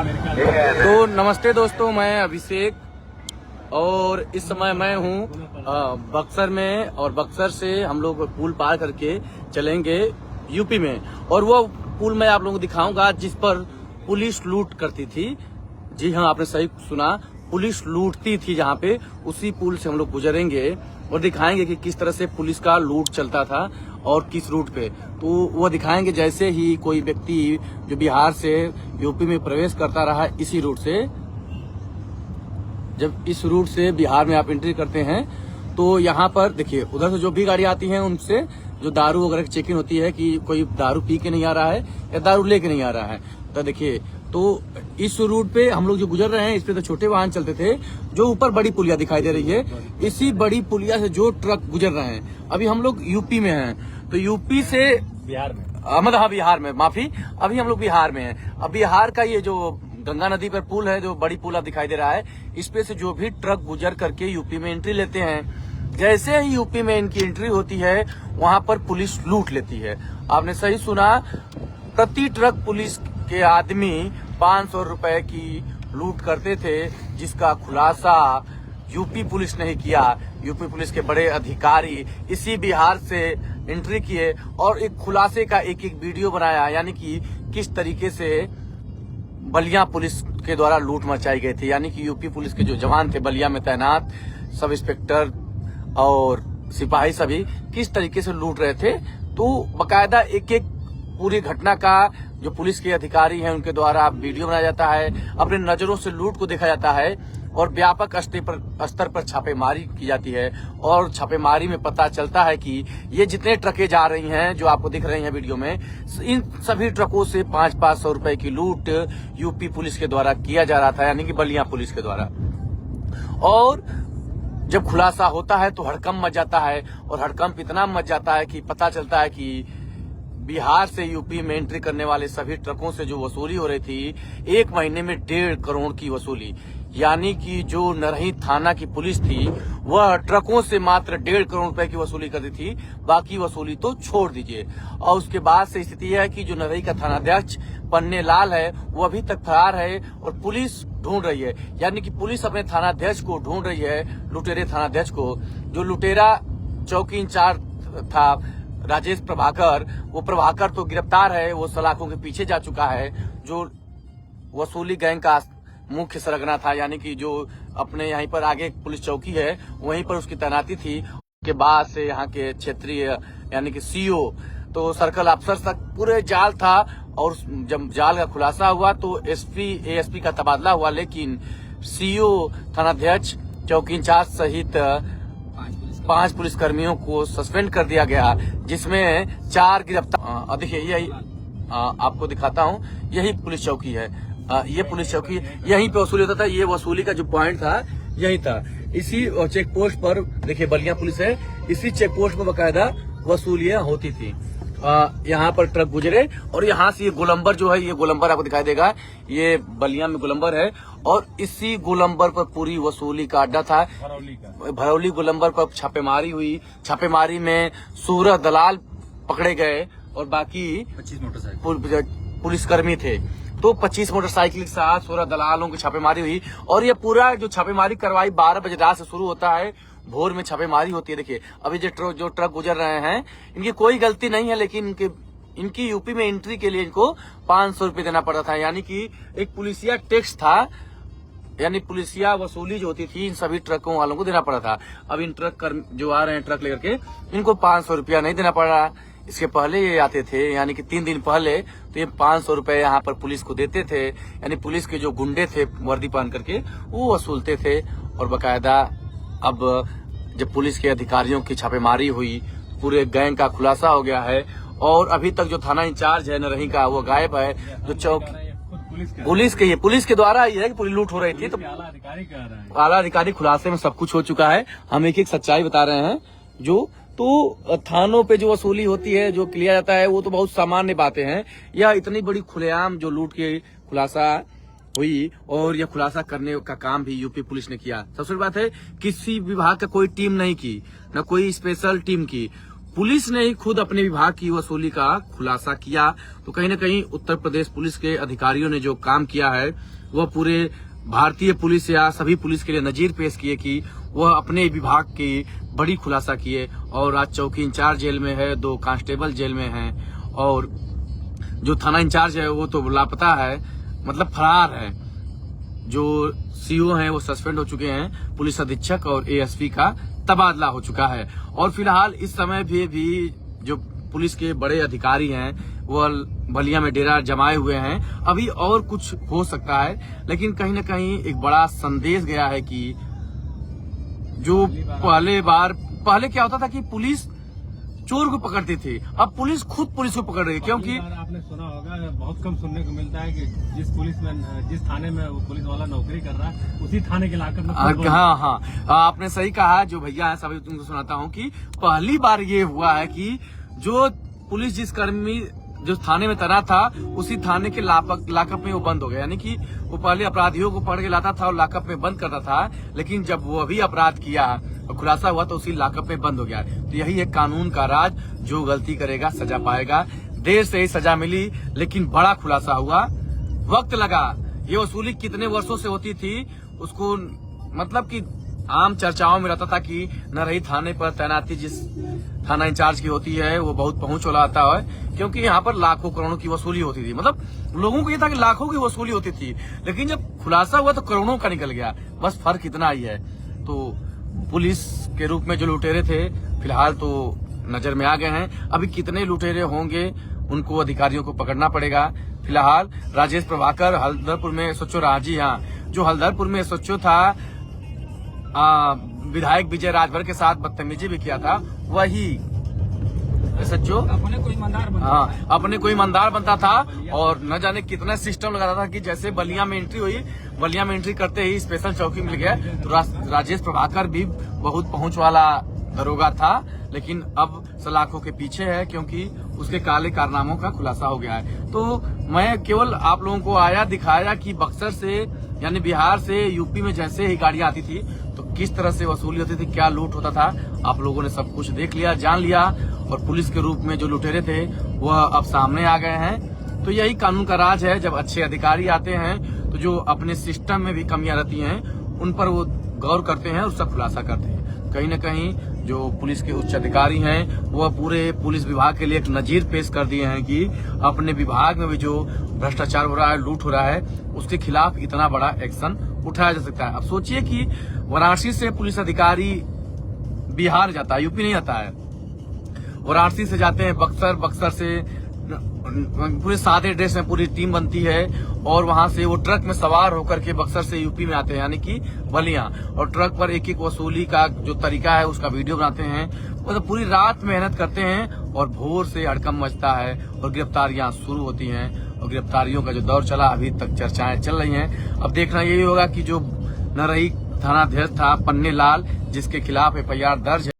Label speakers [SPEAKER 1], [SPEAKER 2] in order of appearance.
[SPEAKER 1] तो नमस्ते दोस्तों, मैं अभिषेक और इस समय मैं हूँ बक्सर में, और बक्सर से हम लोग पुल पार करके चलेंगे यूपी में। और वो पुल मैं आप लोगों को दिखाऊंगा जिस पर पुलिस लूट करती थी। जी हाँ, आपने सही सुना, पुलिस लूटती थी जहाँ पे, उसी पुल से हम लोग गुजरेंगे और दिखाएंगे कि किस तरह से पुलिस का लूट चलता था और किस रूट पे। तो वो दिखाएंगे जैसे ही कोई व्यक्ति जो बिहार से यूपी में प्रवेश करता रहा इसी रूट से, जब इस रूट से बिहार में आप एंट्री करते हैं तो यहाँ पर देखिए उधर से जो भी गाड़ी आती है उनसे जो दारू वगैरह की चेकिंग होती है कि कोई दारू पी के नहीं आ रहा है या दारू लेके नहीं आ रहा है। तो देखिए, तो इस रूट पे हम लोग जो गुजर रहे हैं इस पे तो छोटे वाहन चलते थे, जो ऊपर बड़ी पुलिया दिखाई दे रही है, इसी बड़ी पुलिया से जो ट्रक गुजर रहे हैं। अभी हम लोग यूपी में हैं, तो यूपी से
[SPEAKER 2] बिहार में
[SPEAKER 1] बिहार में, माफी, अभी हम लोग बिहार में हैं। अब बिहार का ये जो गंगा नदी पर पुल है, जो बड़ी पुल दिखाई दे रहा है, इस पे से जो भी ट्रक गुजर करके यूपी में एंट्री लेते हैं, जैसे ही यूपी में इनकी एंट्री होती है वहां पर पुलिस लूट लेती है। आपने सही सुना, प्रति ट्रक पुलिस के आदमी 500 रुपए की लूट करते थे, जिसका खुलासा यूपी पुलिस ने ही किया। यूपी पुलिस के बड़े अधिकारी इसी बिहार से एंट्री किए और एक खुलासे का एक वीडियो बनाया, यानी कि किस तरीके से बलिया पुलिस के द्वारा लूट मचाई गई थी। यानी कि यूपी पुलिस के जो जवान थे बलिया में तैनात, सब इंस्पेक्टर और सिपाही सभी किस तरीके से लूट रहे थे। तो बकायदा एक एक पूरी घटना का जो पुलिस के अधिकारी हैं उनके द्वारा वीडियो बनाया जाता है, अपने नजरों से लूट को देखा जाता है और व्यापक स्तर पर छापेमारी की जाती है। और छापेमारी में पता चलता है कि ये जितने ट्रकें जा रही हैं जो आपको दिख रही हैं वीडियो में, इन सभी ट्रकों से 500 रुपए की लूट यूपी पुलिस के द्वारा किया जा रहा था, यानी कि बलिया पुलिस के द्वारा। और जब खुलासा होता है तो हड़कंप मच जाता है, और हड़कंप इतना मच जाता है कि पता चलता है कि बिहार से यूपी में एंट्री करने वाले सभी ट्रकों से जो वसूली हो रही थी, एक महीने में 1.5 करोड़ की वसूली। यानी कि जो नरही थाना की पुलिस थी वह ट्रकों से मात्र 1.5 करोड़ रुपए की वसूली करती थी, बाकी वसूली तो छोड़ दीजिए। और उसके बाद से स्थिति है कि जो नरही का थानाध्यक्ष पन्ने लाल है वो अभी तक फरार है और पुलिस ढूंढ रही है। यानी कि पुलिस अपने थानाध्यक्ष को ढूंढ रही है, लुटेरे थानाध्यक्ष को। जो लुटेरा चौकी इंचार्ज था राजेश प्रभाकर, वो प्रभाकर तो गिरफ्तार है, वो सलाखों के पीछे जा चुका है। जो वसूली गैंग का मुख्य सरगना था, यानी कि जो अपने यहीं पर आगे पुलिस चौकी है वहीं पर उसकी तैनाती थी, उसके बाद से यहाँ के क्षेत्रीय यानी कि सीओ तो सर्कल अफसर तक पूरे जाल था। और जब जाल का खुलासा हुआ तो एएसपी का तबादला हुआ, लेकिन सीओ, थानाध्यक्ष, चौकी इंचार्ज सहित 5 पुलिसकर्मियों को सस्पेंड कर दिया गया, जिसमें 4 गिरफ्तार। देखिए यही आपको दिखाता हूँ, यही पुलिस चौकी है, ये पुलिस चौकी यहीं पे वसूली होता था। ये वसूली का जो पॉइंट था यही था, इसी चेक पोस्ट पर देखिए बलिया पुलिस है, इसी चेक पोस्ट पर बकायदा वसूलियां होती थी। यहाँ पर ट्रक गुजरे और यहाँ से ये गोलंबर जो है, ये गोलंबर आपको दिखाई देगा, ये बलिया में गोलंबर है और इसी गोलंबर पर पूरी वसूली का अड्डा था। भरौली गोलंबर पर छापेमारी हुई, छापेमारी में 16 दलाल पकड़े गए और बाकी
[SPEAKER 2] 25 मोटरसाइकिल
[SPEAKER 1] पुलिसकर्मी थे। तो 25 मोटरसाइकिल के साथ 16 दलालों की छापेमारी हुई। और ये पूरा जो छापेमारी कार्रवाई 12 बजे रात से शुरू होता है, भोर में छापेमारी होती है। देखिए अभी जो ट्रक गुजर रहे हैं इनकी कोई गलती नहीं है, लेकिन इनकी यूपी में एंट्री के लिए इनको 500 रुपए देना पड़ता था। यानी कि एक पुलिसिया टैक्स था, यानी पुलिसिया वसूली जो होती थी इन सभी ट्रकों वालों को देना पड़ा था। अब इन ट्रक जो आ रहे हैं ट्रक लेकर के, इनको 500 रुपया नहीं देना पड़ रहा। इसके पहले ये आते थे, यानी कि 3 दिन पहले, तो ये 500 रुपए यहाँ पर पुलिस को देते थे। यानी पुलिस के जो गुंडे थे वर्दी पहन करके वो वसूलते थे। और बकायदा अब जब पुलिस के अधिकारियों की छापेमारी हुई, पूरे गैंग का खुलासा हो गया है। और अभी तक जो थाना इंचार्ज है नरही का वो गायब है। जो चौकी पुलिस के द्वारा ये है कि पूरी लूट हो रही थी, तो आला अधिकारी खुलासे में सब कुछ हो चुका है। हम एक एक सच्चाई बता रहे हैं। जो तो थानों पे जो वसूली होती है, जो किया जाता है, वो तो बहुत सामान्य बातें हैं। यह इतनी बड़ी खुलेआम जो लूट के खुलासा हुई, और यह खुलासा करने का काम भी यूपी पुलिस ने किया। सबसे बड़ी बात है, किसी विभाग का कोई टीम नहीं की, न कोई स्पेशल टीम की, पुलिस ने ही खुद अपने विभाग की वसूली का खुलासा किया। तो कहीं न कहीं उत्तर प्रदेश पुलिस के अधिकारियों ने जो काम किया है वह पूरे भारतीय पुलिस या सभी पुलिस के लिए नजीर पेश किए कि वह अपने विभाग की बड़ी खुलासा किए। और आज चौकी इंचार्ज जेल में है, 2 कांस्टेबल जेल में हैं और जो थाना इंचार्ज है वो तो लापता है, मतलब फरार है। जो सीओ हैं वो सस्पेंड हो चुके हैं, पुलिस अधीक्षक और एएसपी का तबादला हो चुका है। और फिलहाल इस समय भी जो पुलिस के बड़े अधिकारी हैं वो बलिया में डेरा जमाए हुए हैं। अभी और कुछ हो सकता है, लेकिन कहीं न कहीं एक बड़ा संदेश गया है कि जो पहले क्या होता था कि पुलिस चोर को पकड़ती थी, अब पुलिस खुद पुलिस को पकड़ रही है। क्योंकि
[SPEAKER 2] आपने सुना होगा, बहुत कम सुनने को मिलता है कि जिस थाने में वो पुलिस वाला नौकरी कर रहा है उसी थाने के लाकर में
[SPEAKER 1] हाँ, आपने सही कहा। जो भैया है सभी तुमको सुनाता हूँ कि पहली बार ये हुआ है कि जो पुलिस जिस थाने में तैनात था उसी थाने के लॉकअप में वो बंद हो गया। यानी कि वो पहले अपराधियों को पकड़ के लाता था और लॉकअप में बंद करता था, लेकिन जब वो अभी अपराध किया और खुलासा हुआ तो उसी लॉकअप में बंद हो गया। तो यही एक कानून का राज, जो गलती करेगा सजा पाएगा। देर से ही सजा मिली, लेकिन बड़ा खुलासा हुआ। वक्त लगा, ये वसूली कितने वर्षों से होती थी उसको, मतलब कि आम चर्चाओं में रहता था कि नरही थाने पर तैनाती जिस थाना इंचार्ज की होती है वो बहुत पहुंच वाला आता है, क्योंकि यहाँ पर लाखों करोड़ों की वसूली होती थी। मतलब लोगों को ये था कि लाखों की वसूली होती थी, लेकिन जब खुलासा हुआ तो करोड़ों का निकल गया। बस फर्क इतना ही है। तो पुलिस के रूप में जो लुटेरे थे फिलहाल तो नजर में आ गए हैं। अभी कितने लुटेरे होंगे उनको अधिकारियों को पकड़ना पड़ेगा। फिलहाल राजेश प्रभाकर हल्दरपुर में एसएचओ राजी, जो हल्दरपुर में एसएचओ था, विधायक विजय राजभर के साथ बदतमीजी भी किया था, वही एसएचओ अपने कोई ईमानदार बनता था और न जाने कितना सिस्टम लगाता था कि जैसे बलिया में एंट्री हुई, बलिया में एंट्री करते ही स्पेशल चौकी मिल गया। तो राजेश प्रभाकर भी बहुत पहुंच वाला दरोगा था, लेकिन अब सलाखों के पीछे है क्योंकि उसके काले कारनामों का खुलासा हो गया है। तो मैं केवल आप लोगों को दिखाया कि बक्सर से यानी बिहार से यूपी में जैसे ही गाड़ियां आती थी तो किस तरह से वसूली होती थी, क्या लूट होता था। आप लोगों ने सब कुछ देख लिया, जान लिया, और पुलिस के रूप में जो लुटेरे थे वह अब सामने आ गए हैं। तो यही कानून का राज है। जब अच्छे अधिकारी आते हैं तो जो अपने सिस्टम में भी कमियां रहती हैं उन पर वो गौर करते हैं और उसका खुलासा करते हैं। कहीं न कहीं जो पुलिस के उच्च अधिकारी हैं वह पूरे पुलिस विभाग के लिए एक नजीर पेश कर दिए हैं कि अपने विभाग में भी जो भ्रष्टाचार हो रहा है, लूट हो रहा है, उसके खिलाफ इतना बड़ा एक्शन उठाया जा सकता है। अब सोचिए कि वाराणसी से पुलिस अधिकारी बिहार जाता है, यूपी नहीं आता है, वाराणसी से जाते हैं बक्सर, बक्सर से पूरे सादे ड्रेस में पूरी टीम बनती है और वहां से वो ट्रक में सवार होकर के बक्सर से यूपी में आते हैं, यानी कि बलिया, और ट्रक पर एक एक वसूली का जो तरीका है उसका वीडियो बनाते हैं। मतलब पूरी रात मेहनत करते हैं और भोर से हड़कंप मचता है और गिरफ्तारियां शुरू होती हैं। और गिरफ्तारियों का जो दौर चला, अभी तक चर्चाएं चल रही हैं। अब देखना यही होगा कि जो नरही थानाध्यक्ष था पन्ने लाल, जिसके खिलाफ एफआईआर दर्ज है।